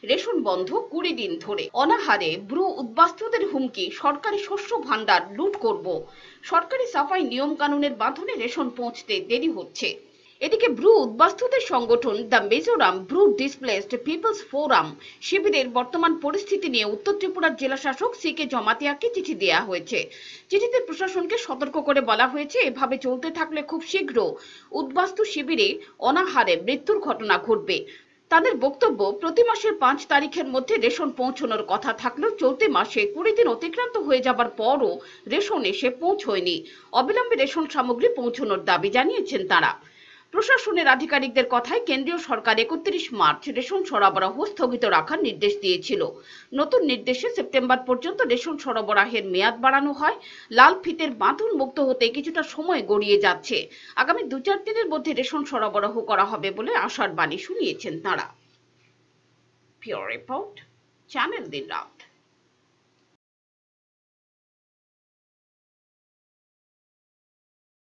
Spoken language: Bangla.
রেশন বন্ধ 20 দিন ধরে। অনাহারে ব্রু উদ্বাস্তুদের হুমকি, সরকারি শস্য ভান্ডার লুট করব। সরকারি সাফাই নিয়ম কানুনের বাঁধনে রেশন পৌঁছতে দেরি হচ্ছে। এদিকে ব্রু উদ্বাস্তুদের সংগঠন the Mizoram Bru displaced people's forum শিবিরের বর্তমান পরিস্থিতি নিয়ে উত্তর ত্রিপুরার জেলা শাসক সিকে জমাতিয়াকে চিঠি দেওয়া হয়েছে। চিঠিতে প্রশাসনকে সতর্ক করে বলা হয়েছে, এভাবে চলতে থাকলে খুব শীঘ্র উদ্বাস্তু শিবিরে অনাহারে মৃত্যুর ঘটনা ঘটবে। তাদের বক্তব্য, প্রতি মাসের 5 তারিখের মধ্যে রেশন পৌঁছানোর কথা থাকলেও চলতি মাসে 20 দিন অতিক্রান্ত হয়ে যাবার পরও রেশন এসে পৌঁছয়নি। অবিলম্বে রেশন সামগ্রী পৌঁছানোর দাবি জানিয়েছেন তারা। প্রশাসনের আধিকারিকদের কথায় কেন্দ্রীয় সরকার 31 মার্চ রেশন সরবরাহ স্থগিত রাখার নির্দেশ দিয়েছিল। নতুন নির্দেশে সেপ্টেম্বর পর্যন্ত রেশন সরবরাহের মেয়াদ বাড়ানো হয়। লাল ফিতের বাঁধন মুক্ত হতে কিছুটা সময় গড়িয়ে যাচ্ছে। আগামী 2-4 দিনের মধ্যে রেশন সরবরাহ করা হবে বলে আশার বাণী শুনিয়েছেন তারা। পিওর রিপোর্ট, চ্যানেল দিন রাত।